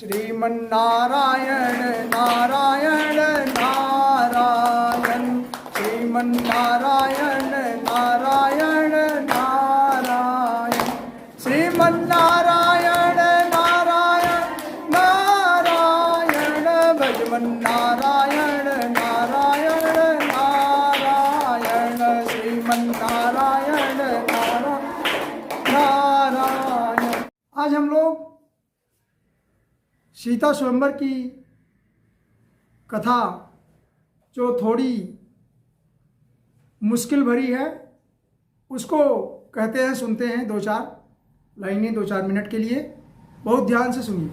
श्रीमन्नारायण नारायण नारायण, श्रीमन्नारायण नारायण नारायण, श्रीमन्नारायण नारायण नारायण, भजमन्नारायण नारायण नारायण, श्रीमन्नारायण नारायण। आज हम लोग सीता स्वयंवर की कथा, जो थोड़ी मुश्किल भरी है, उसको कहते हैं, सुनते हैं। 2-4 लाइनें 2-4 मिनट के लिए बहुत ध्यान से सुनिए।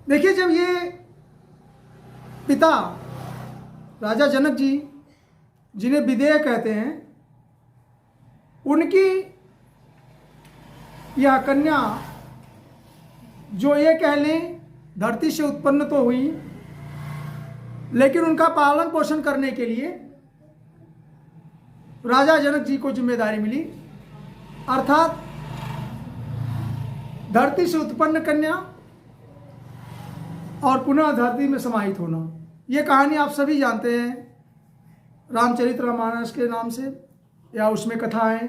देखिए, जब ये पिता राजा जनक जी, जिन्हें विदेह कहते हैं, उनकी यह कन्या, जो ये कह लें धरती से उत्पन्न तो हुई, लेकिन उनका पालन पोषण करने के लिए राजा जनक जी को जिम्मेदारी मिली, अर्थात धरती से उत्पन्न कन्या और पुनः धरती में समाहित होना। ये कहानी आप सभी जानते हैं, रामचरितमानस के नाम से, या उसमें कथाएं,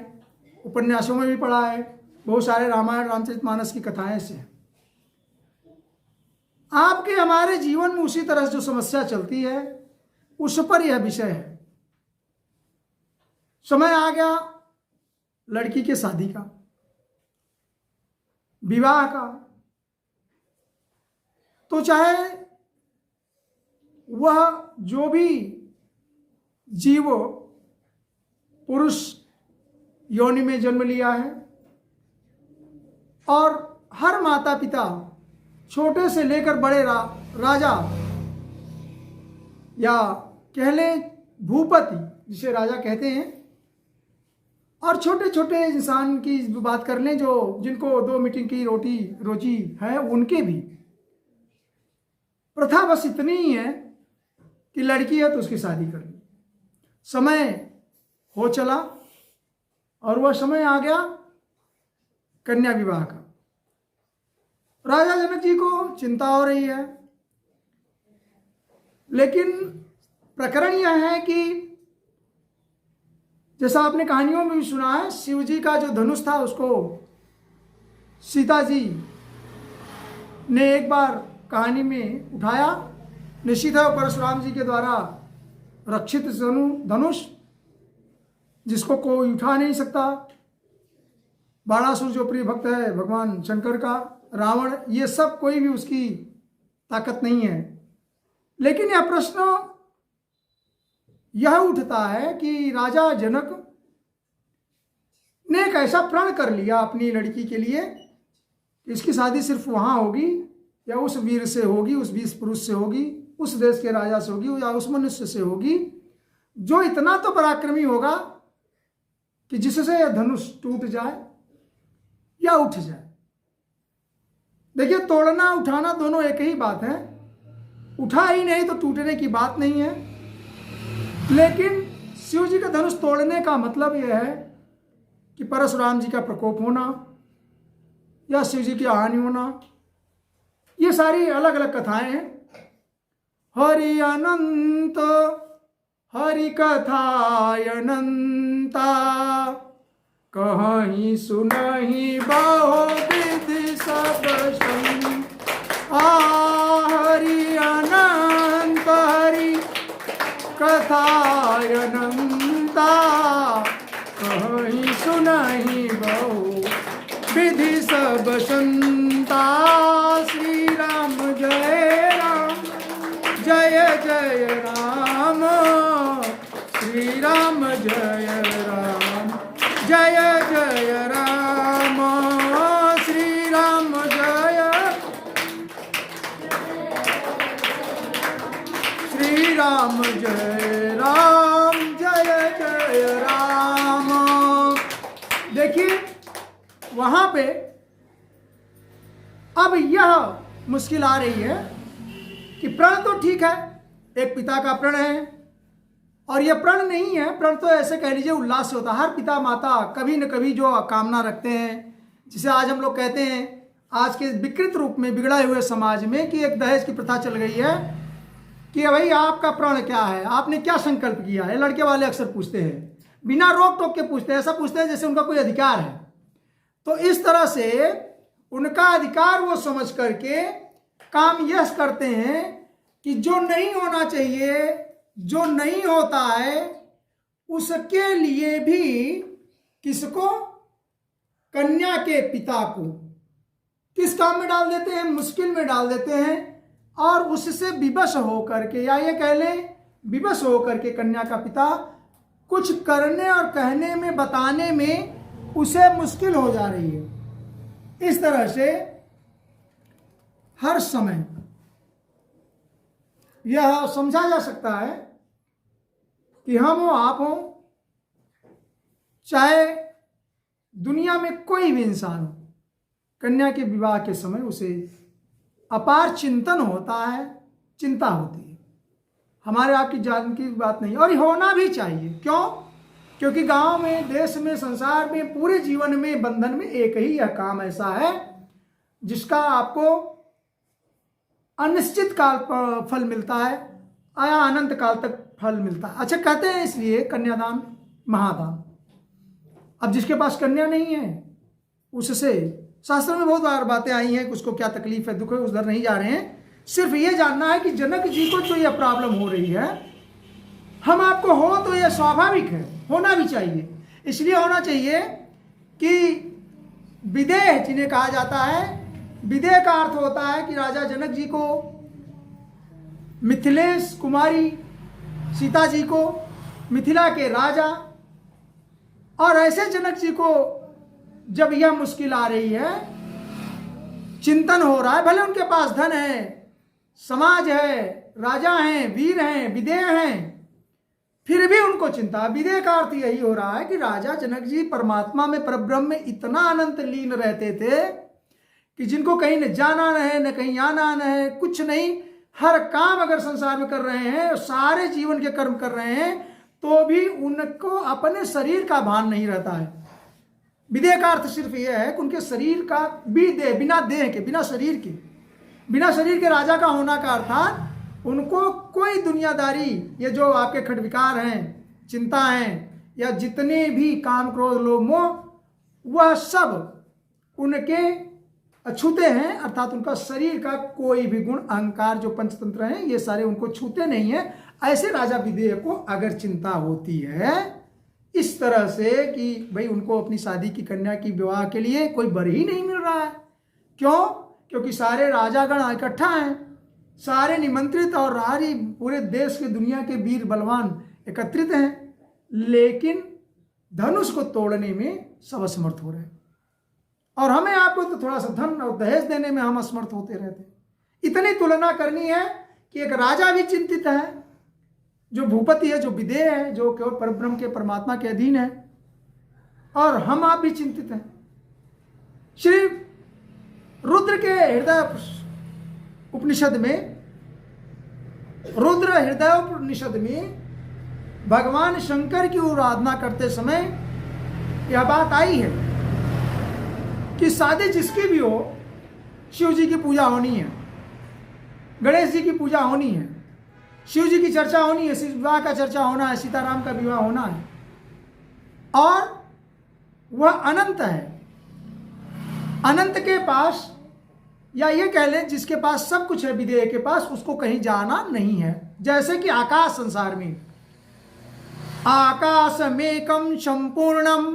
उपन्यासों में भी पढ़ा है, बहुत सारे रामायण रामचरितमानस की कथाएं से। आपके हमारे जीवन में उसी तरह से जो समस्या चलती है, उस पर यह विषय है। समय आ गया लड़की के शादी का, विवाह का, तो चाहे वह जो भी जीव पुरुष योनि में जन्म लिया है, और हर माता पिता छोटे से लेकर बड़े राजा, या कह लें भूपति, जिसे राजा कहते हैं, और छोटे छोटे इंसान की बात कर लें, जो जिनको 2 मीटिंग की रोजी है, उनके भी प्रथा बस इतनी ही है कि लड़की है तो उसकी शादी कर ली। समय हो चला और वह समय आ गया कन्या विवाह का। राजा जनक जी को चिंता हो रही है, लेकिन प्रकरण यह है कि जैसा आपने कहानियों में भी सुना है, शिव जी का जो धनुष था, उसको सीता जी ने एक बार कहानी में उठाया। निश्चित है परशुराम जी के द्वारा रक्षित धनुष, जिसको कोई उठा नहीं सकता। बाणासुर जो प्रिय भक्त है भगवान शंकर का, रावण, ये सब कोई भी उसकी ताकत नहीं है। लेकिन यह प्रश्न यह उठता है कि राजा जनक ने एक ऐसा प्रण कर लिया अपनी लड़की के लिए कि इसकी शादी सिर्फ वहां होगी, या उस वीर से होगी, उस 20 पुरुष से होगी, उस देश के राजा से होगी, या उस मनुष्य से होगी जो इतना तो पराक्रमी होगा कि जिससे यह धनुष टूट जाए या उठ जाए। देखिए, तोड़ना उठाना दोनों एक ही बात है। उठा ही नहीं तो टूटने की बात नहीं है। लेकिन शिव जी का धनुष तोड़ने का मतलब यह है कि परशुराम जी का प्रकोप होना, या शिव जी की हानि होना। ये सारी अलग अलग कथाएं हैं। हरि अनंत हरि कथाय अनंता, कहीं सुनहि बहु विधि सब संग। हरि अनंत हरि कथाय अनंता, कहीं सुनहि बहु विधि सब संता। श्री राम जय राम, जय जय राम, श्री राम जय राम, जय जय राम, श्री राम जय, श्री राम जय राम, जय जय राम। देखिए, वहां पे अब यह मुश्किल आ रही है कि प्रण तो ठीक है, एक पिता का प्रण है, और यह प्रण नहीं है, प्रण तो ऐसे कह लीजिए उल्लास से होता है। हर पिता माता कभी न कभी जो कामना रखते हैं, जिसे आज हम लोग कहते हैं आज के विकृत रूप में बिगड़े हुए समाज में कि एक दहेज की प्रथा चल गई है कि भाई आपका प्रण क्या है, आपने क्या संकल्प किया है। लड़के वाले अक्सर पूछते हैं, बिना रोक टोक के पूछते हैं, ऐसा पूछते हैं जैसे उनका कोई अधिकार है। तो इस तरह से उनका अधिकार वो समझ करके काम यह करते हैं कि जो नहीं होना चाहिए, जो नहीं होता है, उसके लिए भी किसको, कन्या के पिता को किस काम में डाल देते हैं, मुश्किल में डाल देते हैं। और उससे विवश होकर के, या ये कह लें विवश होकर के, कन्या का पिता कुछ करने और कहने में, बताने में उसे मुश्किल हो जा रही है। इस तरह से हर समय यह समझा जा सकता है कि हम हो, आप हो, चाहे दुनिया में कोई भी इंसान हो, कन्या के विवाह के समय उसे अपार चिंतन होता है, चिंता होती है। हमारे आपकी जान की बात नहीं, और होना भी चाहिए। क्यों? क्योंकि गांव में, देश में, संसार में, पूरे जीवन में, बंधन में एक ही यह काम ऐसा है जिसका आपको अनिश्चित काल पर फल मिलता है या अनंत काल तक फल मिलता है। अच्छा, कहते हैं इसलिए कन्यादान महादान। अब जिसके पास कन्या नहीं है उससे, शास्त्र में बहुत बार बातें आई हैं, उसको क्या तकलीफ है, दुख है, उधर नहीं जा रहे हैं। सिर्फ ये जानना है कि जनक जी को जो यह प्रॉब्लम हो रही है, हम आपको हो तो यह स्वाभाविक है, होना भी चाहिए। इसलिए होना चाहिए कि विदेह जिन्हें कहा जाता है, विदेह का अर्थ होता है कि राजा जनक जी को, मिथिलेश कुमारी सीता जी को, मिथिला के राजा, और ऐसे जनक जी को जब यह मुश्किल आ रही है, चिंतन हो रहा है, भले उनके पास धन है, समाज है, राजा हैं, वीर हैं, विदेह हैं, फिर भी उनको चिंता। विदेह का अर्थ यही हो रहा है कि राजा जनक जी परमात्मा में, परब्रह्म में इतना अनंत लीन रहते थे कि जिनको कहीं न जाना न है, न कहीं आना न है, कुछ नहीं, हर काम अगर संसार में कर रहे हैं, सारे जीवन के कर्म कर रहे हैं, तो भी उनको अपने शरीर का भान नहीं रहता है। विदेह का अर्थ सिर्फ यह है कि उनके शरीर का भी देह, बिना देह के, बिना शरीर के, बिना शरीर के राजा का होना का अर्थात उनको कोई दुनियादारी, ये जो आपके खटविकार हैं, चिंता हैं, या जितने भी काम, क्रोध, लोभ, मोह, वह सब उनके अछूते हैं। अर्थात उनका शरीर का कोई भी गुण, अहंकार, जो पंचतंत्र हैं, ये सारे उनको छूते नहीं है। ऐसे राजा विदेह को अगर चिंता होती है इस तरह से कि भाई उनको अपनी शादी की, कन्या की विवाह के लिए कोई वर ही नहीं मिल रहा है, क्यों? क्योंकि सारे राजागण इकट्ठा हैं, सारे निमंत्रित, और सारी पूरे देश के, दुनिया के वीर बलवान एकत्रित हैं, लेकिन धनुष को तोड़ने में सब असमर्थ हो रहे हैं। और हमें आपको तो थोड़ा सा धन और दहेज देने में हम असमर्थ होते रहते हैं। इतनी तुलना करनी है कि एक राजा भी चिंतित है, जो भूपति है, जो विदेह है, जो केवल परब्रह्म के, परमात्मा के अधीन है, और हम आप भी चिंतित हैं। श्री रुद्र के हृदय उपनिषद में, रुद्र हृदय उपनिषद में भगवान शंकर की आराधना करते समय यह बात आई है कि शादी जिसकी भी हो, शिव जी की पूजा होनी है, गणेश जी की पूजा होनी है, शिव जी की चर्चा होनी है, विवाह का चर्चा होना है, सीताराम का विवाह होना है, और वह अनंत है। अनंत के पास, या ये कह लें जिसके पास सब कुछ है, विदेह के पास, उसको कहीं जाना नहीं है। जैसे कि आकाश, संसार में आकाशमेकं संपूर्णम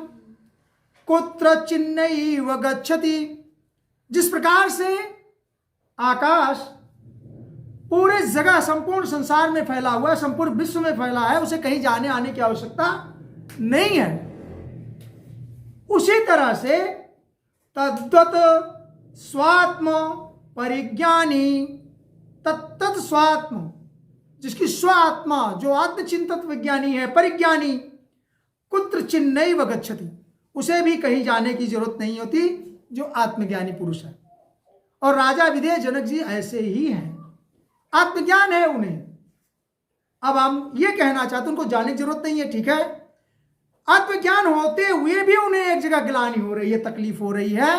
कुत्र चिन्नैव गच्छति। जिस प्रकार से आकाश पूरे जगह, संपूर्ण संसार में फैला हुआ है, संपूर्ण विश्व में फैला है, उसे कहीं जाने आने की आवश्यकता नहीं है, उसी तरह से तद्वत् स्वात्म परिज्ञानी, तत्त स्वात्म, जिसकी स्वात्मा, जो आत्मचिंतक विज्ञानी है, परिज्ञानी, कुत्र चिन्नैव गच्छति, उसे भी कहीं जाने की जरूरत नहीं होती, जो आत्मज्ञानी पुरुष है। और राजा विदेह जनक जी ऐसे ही हैं, आत्मज्ञान है उन्हें। अब हम ये कहना चाहते हैं उनको जाने की जरूरत नहीं है, ठीक है, आत्मज्ञान होते हुए भी उन्हें एक जगह गिलानी हो रही है, तकलीफ हो रही है,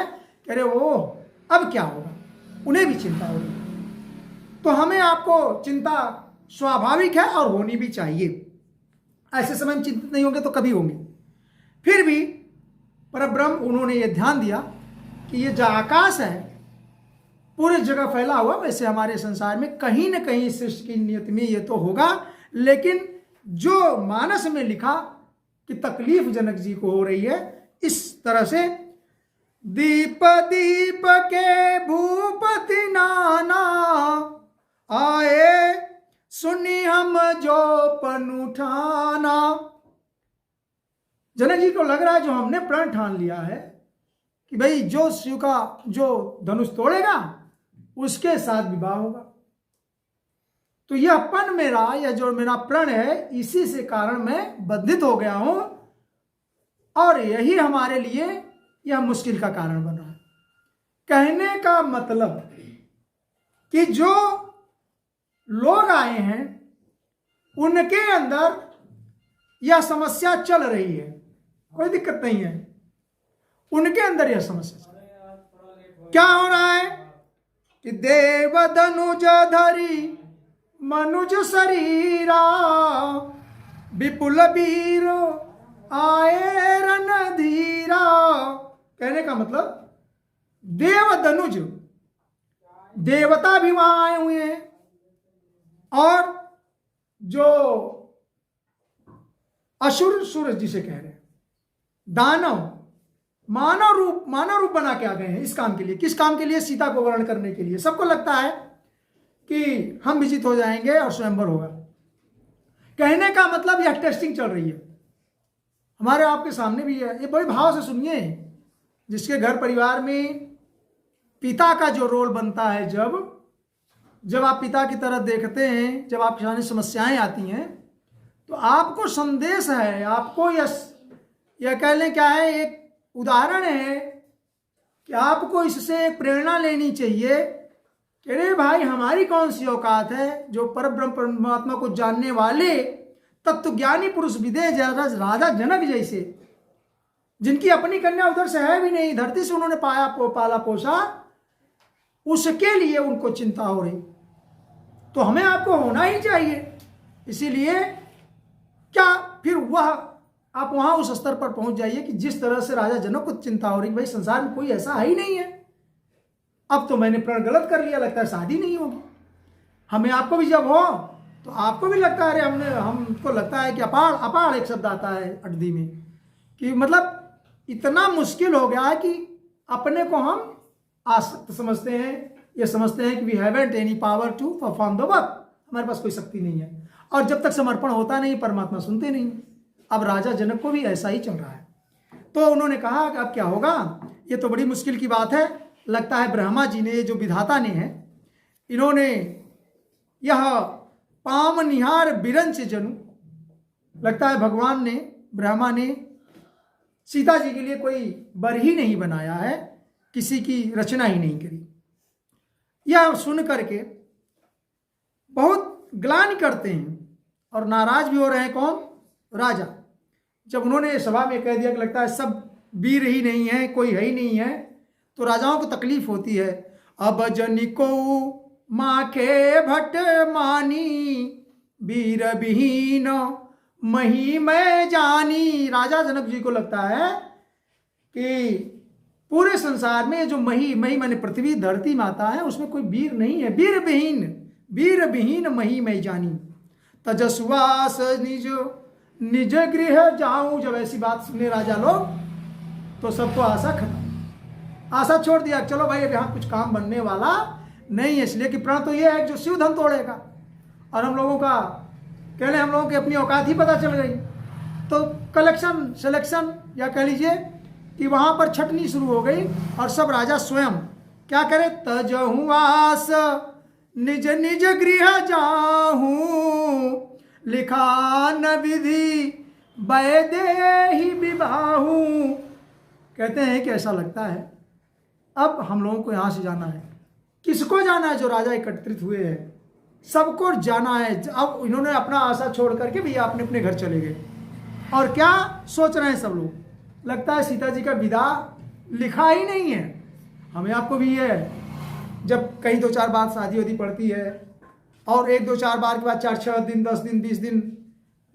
कह रहे ओ अब क्या होगा, उन्हें भी चिंता हो रही। तो हमें आपको चिंता स्वाभाविक है और होनी भी चाहिए। ऐसे समय में चिंतित नहीं होंगे तो कभी होंगे। फिर भी परब्रह्म उन्होंने ये ध्यान दिया कि ये जो आकाश है पूरे जगह फैला हुआ, वैसे हमारे संसार में कहीं न कहीं सृष्टि की नियति में ये तो होगा, लेकिन जो मानस में लिखा कि तकलीफ जनक जी को हो रही है, इस तरह से दीप दीप के भूपति नाना आए, सुनी हम जो पन उठाना। जनक जी को लग रहा है जो हमने प्रण ठान लिया है कि भाई जो शिव का जो धनुष तोड़ेगा उसके साथ विवाह होगा, तो यह पन मेरा, यह जो मेरा प्रण है, इसी से कारण मैं बंधित हो गया हूं और यही हमारे लिए यह मुश्किल का कारण बन रहा है। कहने का मतलब कि जो लोग आए हैं उनके अंदर यह समस्या चल रही है, कोई दिक्कत नहीं है, उनके अंदर यह समस्या चल रही है। क्या हो रहा है कि देव धनुज धरी मनुज शरीरा, विपुल वीर आए रणधीरा। कहने का मतलब देव धनुज, देवता भी वहां आए हुए हैं, और जो असुर, सूरज जिसे कह रहे हैं, दानव, मानव रूप बना के आ गए हैं इस काम के लिए। किस काम के लिए? सीता को वर्ण करने के लिए। सबको लगता है कि हम विजित हो जाएंगे और स्वयंवर होगा। कहने का मतलब यह टेस्टिंग चल रही है हमारे आपके सामने भी है। ये बड़े भाव से सुनिए। जिसके घर परिवार में पिता का जो रोल बनता है, जब आप पिता की तरह देखते हैं, जब आपके सामने समस्याएं आती हैं, तो आपको संदेश है, आपको यह कह लें क्या है, एक उदाहरण है कि आपको इससे एक प्रेरणा लेनी चाहिए कि अरे भाई, हमारी कौन सी औकात है जो परब्रह्म परमात्मा को जानने वाले तत्वज्ञानी पुरुष विदे राजा जनक जैसे, जिनकी अपनी कन्या उधर से है भी नहीं, धरती से उन्होंने पाला पोसा, उसके लिए उनको चिंता हो रही। तो हमें आपको होना ही चाहिए। इसीलिए क्या फिर आप वहां उस स्तर पर पहुंच जाइए कि जिस तरह से राजा जनक को चिंता हो रही, भाई संसार में कोई ऐसा है ही नहीं है, अब तो मैंने प्रण गलत कर लिया, लगता है शादी नहीं होगी। हमें आपको भी जब हो तो आपको भी लगता है, अरे हमको लगता है कि अपार एक शब्द आता है अटदी में, कि मतलब इतना मुश्किल हो गया है कि अपने को हम आसक्त समझते हैं, ये समझते हैं कि we haven't any power to perform the work, हमारे पास कोई शक्ति नहीं है। और जब तक समर्पण होता नहीं, परमात्मा सुनते नहीं। अब राजा जनक को भी ऐसा ही चल रहा है। तो उन्होंने कहा कि अब क्या होगा, ये तो बड़ी मुश्किल की बात है। लगता है ब्रह्मा जी ने, जो विधाता ने है, इन्होंने यह पाम निहार बिरंच जनु, लगता है भगवान ने, ब्रह्मा ने सीता जी के लिए कोई वर ही नहीं बनाया है, किसी की रचना ही नहीं करी। यह सुन करके बहुत ग्लानि करते हैं और नाराज भी हो रहे हैं। कौन? राजा। जब उन्होंने सभा में कह दिया कि लगता है सब वीर ही नहीं है, कोई है ही नहीं है, तो राजाओं को तकलीफ होती है। अब जनिको माँ के भट मानी, वीर विहीन मही मैं जानी। राजा जनक जी को लगता है कि पूरे संसार में जो मही माने पृथ्वी, धरती माता है, उसमें कोई वीर नहीं है। वीर विहीन मही मैं जानी, तजस्वास निज गृह जाऊं। जब ऐसी बात सुने राजा लोग, तो सबको आशा खत्म, आशा छोड़ दिया। चलो भाई, अब यहाँ कुछ काम बनने वाला नहीं है, इसलिए कि प्रण तो ये है जो शिव धन तोड़ेगा, और हम लोगों का कहने, हम लोगों की अपनी औकात ही पता चल गई। तो कलेक्शन सिलेक्शन, या कह लीजिए कि वहाँ पर छटनी शुरू हो गई, और सब राजा स्वयं क्या करे, तजहु आस निज निज गृह जाहूं, लिखा न विधि वैदेही विवाहू। कहते हैं कि ऐसा लगता है अब हम लोगों को यहाँ से जाना है। किसको जाना है? जो राजा एकत्रित हुए हैं, सबको जाना है। अब इन्होंने अपना आशा छोड़ करके भी अपने अपने घर चले गए। और क्या सोच रहे हैं सब लोग? लगता है सीता जी का विदा लिखा ही नहीं है। हमें आपको भी ये है, जब कहीं 2-4 बार शादी होती पड़ती है और 1-2-4 बार के बाद 4-6 दिन, 10 दिन, 20 दिन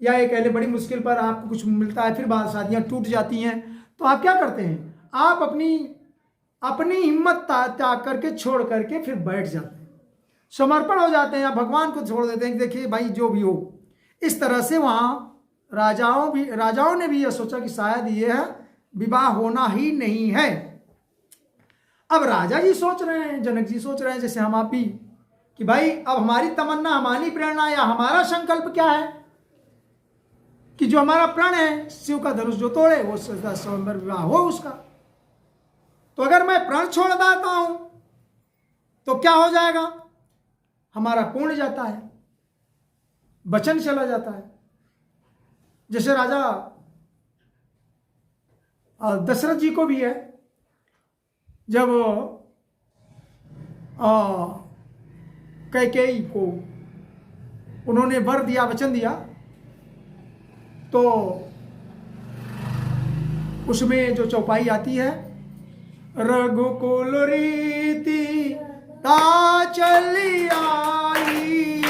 या एक पहले बड़ी मुश्किल पर आपको कुछ मिलता है, फिर बाद शादियाँ टूट जाती हैं, तो आप क्या करते हैं? आप अपनी हिम्मत त्याग करके छोड़ करके फिर बैठ जाते हैं, समर्पण हो जाते हैं, या भगवान को छोड़ देते हैं कि देखिए भाई जो भी हो। इस तरह से वहाँ राजाओं ने भी यह सोचा कि शायद ये है विवाह होना ही नहीं है। अब राजा जी सोच रहे हैं, जनक जी सोच रहे हैं जैसे हम आप भी, कि भाई अब हमारी तमन्ना, हमारी प्रेरणा या हमारा संकल्प क्या है कि जो हमारा प्रण है शिव का धनुष जो तोड़े वो स्वयंवर विवाह हो उसका। तो अगर मैं प्रण छोड़ देता हूं तो क्या हो जाएगा? हमारा पूर्ण जाता है, वचन चला जाता है। जैसे राजा दशरथ जी को भी है, जब कैकेयी को उन्होंने वर दिया, वचन दिया, तो उसमें जो चौपाई आती है, रघुकुल रीति ता चली आई,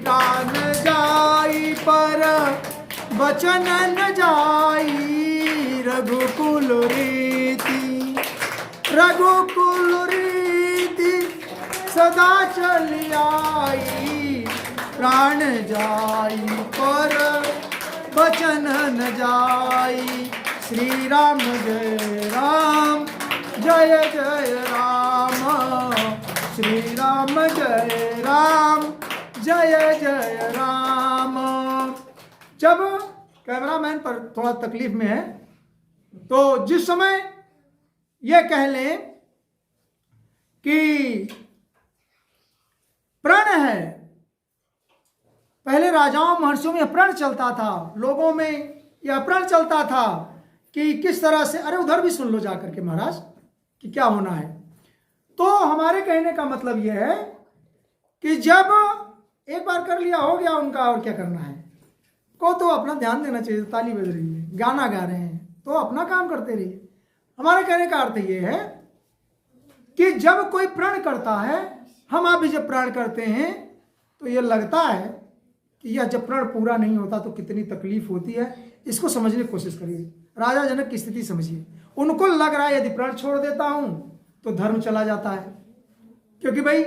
प्राण जाई पर वचन न जाई। रघुकुल रीति, रघुकुल रीति सदा चली आई, प्राण जाई पर वचन न जाई। श्री राम जय राम, जय जय राम, श्री राम जय राम, जय जय राम। जब कैमरामैन पर थोड़ा तकलीफ में है, तो जिस समय यह कह लें कि प्रण है, पहले राजाओं महर्षियों में प्रण चलता था, लोगों में यह प्रण चलता था कि किस तरह से, अरे उधर भी सुन लो जाकर के महाराज कि क्या होना है। तो हमारे कहने का मतलब यह है कि जब एक बार कर लिया हो गया उनका, और क्या करना है, को तो अपना ध्यान देना चाहिए। ताली बज रही है, गाना गा रहे हैं, तो अपना काम करते रहिए। हमारे कहने का अर्थ यह है कि जब कोई प्रण करता है, हम आप भी जब प्रण करते हैं, तो यह लगता है कि यह जब प्रण पूरा नहीं होता तो कितनी तकलीफ होती है। इसको समझने की कोशिश करिए। राजा जनक की स्थिति समझिए। उनको लग रहा है यदि प्रण छोड़ देता हूं तो धर्म चला जाता है, क्योंकि भाई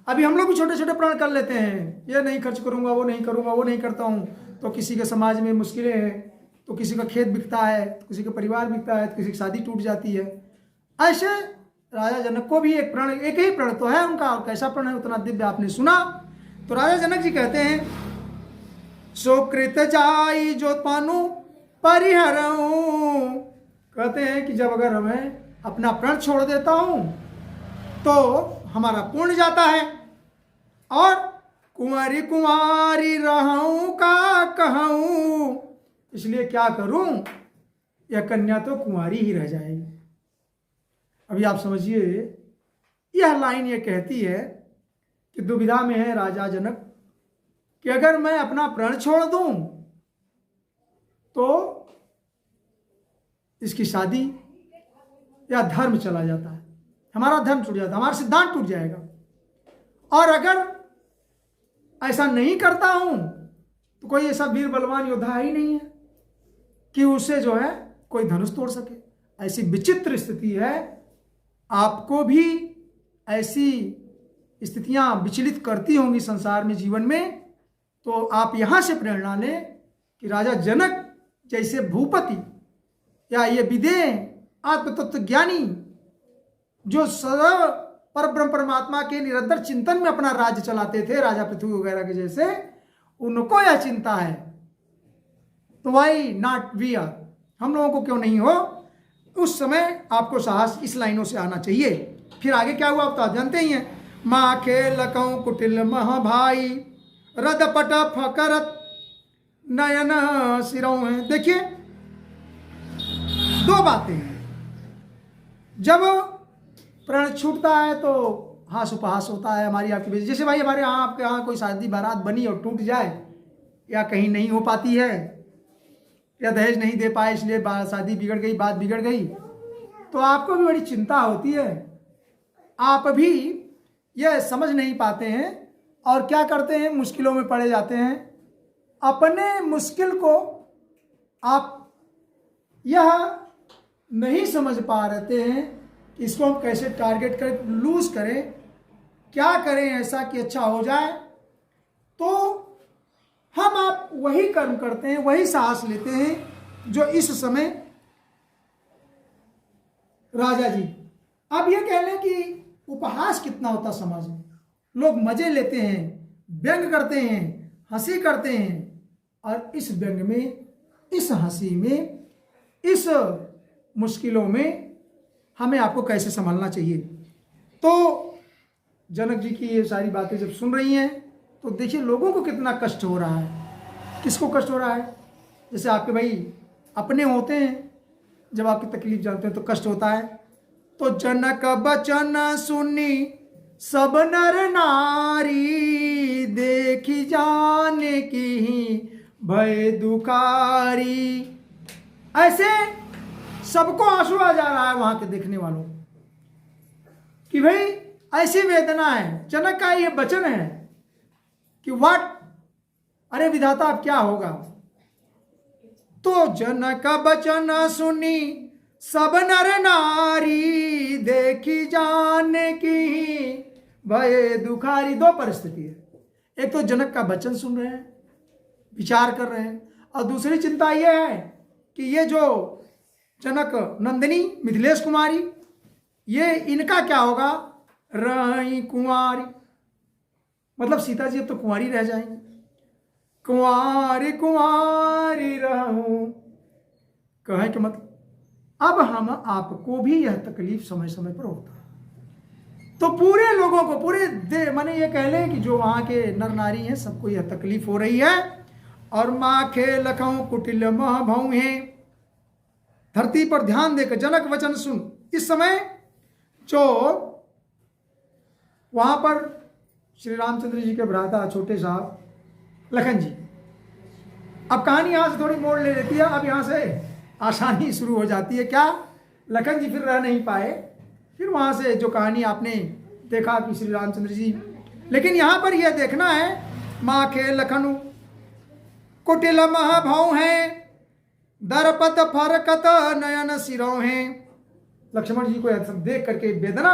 अभी हम लोग भी छोटे छोटे प्रण कर लेते हैं, ये नहीं खर्च करूंगा, वो नहीं करूंगा, वो नहीं करता हूं, तो किसी के समाज में मुश्किलें हैं, तो किसी का खेत बिकता है, तो किसी का परिवार बिकता है, तो किसी की शादी टूट जाती है। ऐसे राजा जनक को भी एक प्रण, एक ही प्रण तो है उनका, और कैसा प्रण है उतना दिव्य आपने सुना। तो राजा जनक जी कहते हैं, सुकृत जाई जो पानु परिहरऊं, कहते हैं कि जब अगर हमें अपना प्रण छोड़ देता हूं तो हमारा पूर्ण जाता है, और कुंवारी कुंवारी रहूं का कहूं, इसलिए क्या करूं, यह कन्या तो कुंवारी ही रह जाएगी। अभी आप समझिए, यह लाइन ये कहती है कि दुविधा में है राजा जनक कि अगर मैं अपना प्रण छोड़ दूं तो इसकी शादी या धर्म चला जाता है, हमारा धर्म टूट जाता है, हमारा सिद्धांत टूट जाएगा। और अगर ऐसा नहीं करता हूं तो कोई ऐसा वीर बलवान योद्धा ही नहीं है कि उसे जो है कोई धनुष तोड़ सके। ऐसी विचित्र स्थिति है। आपको भी ऐसी स्थितियां विचलित करती होंगी संसार में, जीवन में। तो आप यहां से प्रेरणा लें कि राजा जनक जैसे भूपति या ये विदेह आत्मतत्व ज्ञानी जो सदैव परब्रह्म परमात्मा के निरंतर चिंतन में अपना राज्य चलाते थे, राजा पृथ्वी वगैरह के जैसे, उनको यह चिंता है, तो वाई नॉट वी आर, हम लोगों को क्यों नहीं हो। उस समय आपको साहस इस लाइनों से आना चाहिए। फिर आगे क्या हुआ आप तो जानते ही हैं। माँ खेलकऊं कुटिल मह भाई, रद पट फकरत नयन सिरों है। देखिए दो बातें हैं। जब प्रण छूटता है तो हास उपहास होता है हमारी आपके बीच। जैसे भाई हमारे यहाँ आपके यहाँ कोई शादी बारात बनी और टूट जाए, या कहीं नहीं हो पाती है, या दहेज नहीं दे पाए इसलिए शादी बिगड़ गई, बात बिगड़ गई, तो आपको भी बड़ी चिंता होती है। आप भी यह समझ नहीं पाते हैं और क्या करते हैं, मुश्किलों में पड़े जाते हैं। अपने मुश्किल को आप यह नहीं समझ पा रहते हैं कि इसको हम कैसे टारगेट कर लूज करें, क्या करें ऐसा कि अच्छा हो जाए। तो हम आप वही कर्म करते हैं, वही साहस लेते हैं जो इस समय राजा जी। अब ये कह लें कि उपहास कितना होता समाज में, लोग मजे लेते हैं, व्यंग करते हैं, हंसी करते हैं, और इस व्यंग में, इस हंसी में, इस मुश्किलों में हमें आपको कैसे संभालना चाहिए। तो जनक जी की ये सारी बातें जब सुन रही हैं तो देखिए लोगों को कितना कष्ट हो रहा है। किसको कष्ट हो रहा है? जैसे आपके भाई अपने होते हैं, जब आपकी तकलीफ जानते हैं तो कष्ट होता है। तो जनक बचन सुनी सब नर नारी, देखी जाने की भय दुखारी। ऐसे सबको आंसू आ जा रहा है वहां के देखने वालों कि भाई ऐसी वेदना है। जनक का ये वचन है कि व्हाट, अरे विधाता अब क्या होगा। तो जनक वचन सुनी सब नर नारी, देखी जाने की भय दुखारी। दो परिस्थिति है, एक तो जनक का वचन सुन रहे हैं, विचार कर रहे हैं, और दूसरी चिंता यह है कि ये जो जनक नंदिनी मिथिलेश कुमारी, ये इनका क्या होगा। रही कुंवारी, मतलब सीता जी अब तो कुंवारी रह जाएंगी। कुंवारी कुंवारी रहूं, कहें कि मतलब अब हम आपको भी यह तकलीफ समय समय पर होता है। तो पूरे लोगों को, पूरे माने ये कह लें कि जो वहां के नर नारी हैं सबको यह तकलीफ हो रही है। और माखे लखों कुटिल मह भऊ हैं, धरती पर ध्यान देकर जनक वचन सुन। इस समय जो वहां पर श्री रामचंद्र जी के भ्राता छोटे साहब लखन जी, अब कहानी यहां से थोड़ी मोड़ ले लेती है। अब यहां से आसानी शुरू हो जाती है। क्या, लखन जी फिर रह नहीं पाए, फिर वहां से जो कहानी आपने देखा कि श्री रामचंद्र जी, लेकिन यहां पर यह देखना है माखे लखनु कुटिल मह भऊ हैं, दरपत फरकत नयन सिरों हैं। लक्ष्मण जी को यह सब देख करके वेदना,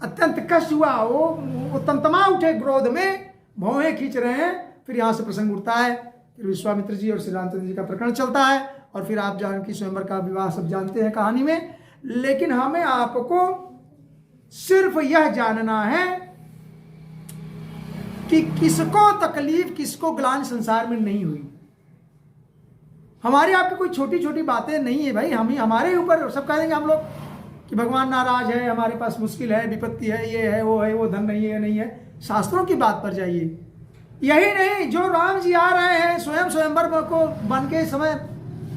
अत्यंत कष्ट हुआ। वो तमतमा उठे क्रोध में, भौहें खींच रहे हैं। फिर यहाँ से प्रसंग उठता है, फिर विश्वामित्र जी और श्री रामचंद्र जी का प्रकरण चलता है, और फिर आप जानकी स्वयंवर का विवाह सब जानते हैं कहानी में। लेकिन हमें आपको सिर्फ यह जानना है कि किसको तकलीफ, किसको ग्लानि संसार में नहीं हुई। हमारे आपकी कोई छोटी छोटी बातें नहीं है भाई। हम हमारे ऊपर सब कह देंगे हम लोग कि भगवान नाराज है, हमारे पास मुश्किल है, विपत्ति है, ये है, वो धन नहीं है, नहीं है। शास्त्रों की बात पर जाइए। यही नहीं, जो राम जी आ रहे हैं स्वयं स्वयंवर को बन के समय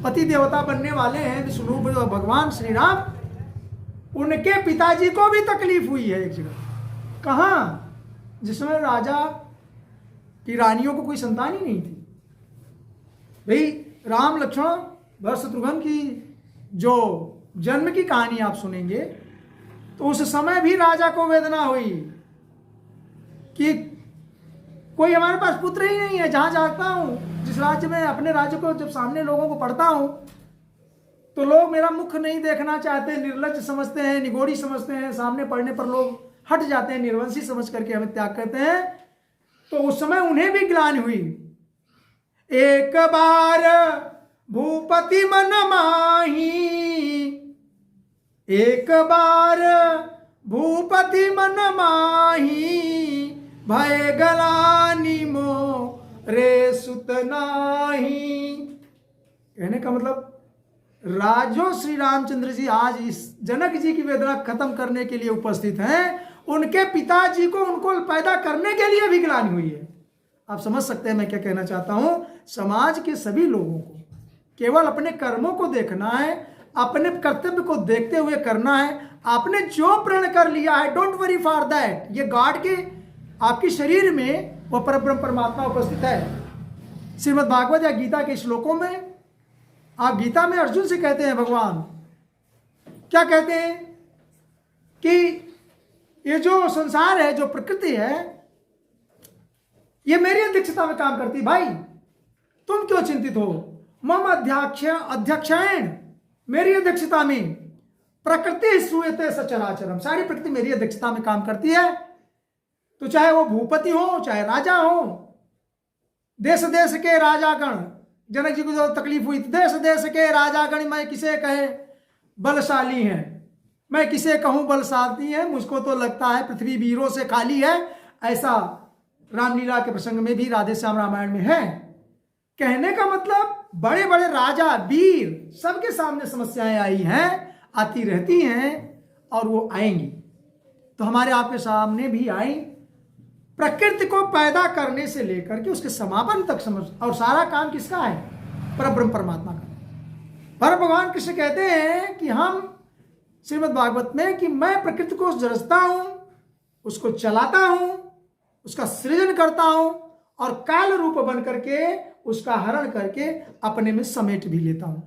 पति देवता बनने वाले हैं, विष्णु भगवान श्री राम, उनके पिताजी को भी तकलीफ हुई है एक जगह। कहाँ? जिसमें राजा की रानियों को कोई संतान ही नहीं थी। भाई राम लक्ष्मण भरत शत्रुघ्न की जो जन्म की कहानी आप सुनेंगे तो उस समय भी राजा को वेदना हुई कि कोई हमारे पास पुत्र ही नहीं है। जहां जाता हूं, जिस राज्य में, अपने राज्य को जब सामने लोगों को पढ़ता हूं तो लोग मेरा मुख नहीं देखना चाहते, निर्लज्ज समझते हैं, निगोड़ी समझते हैं। सामने पढ़ने पर लोग हट जाते हैं, निर्वंशी समझ करके हमें त्याग करते हैं। तो उस समय उन्हें भी ग्लानि हुई। एक बार भूपति मन माही, एक बार भूपति मन माही, भय गलानि मोरे सुत नाही। कहने का मतलब राजो श्री रामचंद्र जी आज इस जनक जी की वेदना खत्म करने के लिए उपस्थित हैं। उनके पिताजी को उनको पैदा करने के लिए भी ग्लानि हुई है। आप समझ सकते हैं मैं क्या कहना चाहता हूं। समाज के सभी लोगों को केवल अपने कर्मों को देखना है, अपने कर्तव्य को देखते हुए करना है। आपने जो प्रण कर लिया है, डोंट वरी फॉर दैट। ये गॉड के आपके शरीर में वो परब्रह्म परमात्मा उपस्थित है। श्रीमद् भागवत या गीता के श्लोकों में, आप गीता में अर्जुन से कहते हैं, भगवान क्या कहते हैं कि ये जो संसार है, जो प्रकृति है, ये मेरी अध्यक्षता में काम करती। भाई तुम क्यों चिंतित हो? मम अध्यक्षेण, मेरी अध्यक्षता में प्रकृति सूयते सचराचरम, सारी प्रकृति मेरी अध्यक्षता में काम करती है। तो चाहे वो भूपति हो, चाहे राजा हो, देश देश के राजागण, जनक जी को जो तकलीफ हुई, देश देश के राजागण मैं किसे कहे बलशाली हैं, मैं किसे कहूं बलशाली है, मुझको तो लगता है पृथ्वी वीरों से खाली है। ऐसा रामलीला के प्रसंग में भी राधे श्याम रामायण में है। कहने का मतलब बड़े बड़े राजा वीर सबके सामने समस्याएं आई हैं, आती रहती हैं और वो आएंगी। तो हमारे आपके सामने भी आई। प्रकृति को पैदा करने से लेकर के उसके समापन तक समझ, और सारा काम किसका है? परब्रह्म परमात्मा का। पर भगवान कृष्ण कहते हैं कि हम श्रीमद् भागवत में कि मैं प्रकृति को जरसता हूं, उसको चलाता हूं, उसका सृजन करता हूं और काल रूप बन करके उसका हरण करके अपने में समेट भी लेता हूं।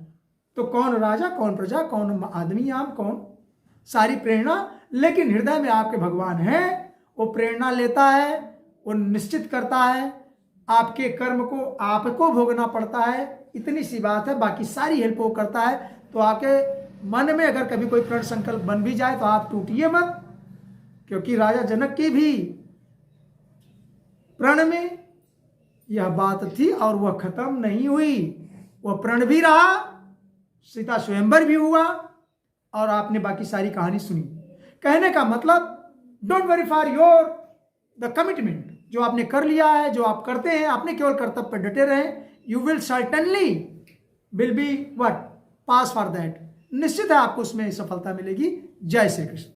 तो कौन राजा, कौन प्रजा, कौन आदमी, आप कौन? सारी प्रेरणा लेकिन हृदय में आपके भगवान हैं। वो प्रेरणा लेता है, वो निश्चित करता है, आपके कर्म को आपको भोगना पड़ता है, इतनी सी बात है। बाकी सारी हेल्प वो करता है। तो आपके मन में अगर कभी कोई प्रण संकल्प बन भी जाए तो आप टूटिए मत, क्योंकि राजा जनक की भी प्रण में यह बात थी और वह खत्म नहीं हुई। वह प्रण भी रहा, सीता स्वयंवर भी हुआ और आपने बाकी सारी कहानी सुनी। कहने का मतलब don't worry for your the commitment, जो आपने कर लिया है, जो आप करते हैं, आपने केवल कर्तव्य पर डटे रहें। You will certainly will be what pass for that, निश्चित है आपको उसमें सफलता मिलेगी। जय श्री कृष्ण।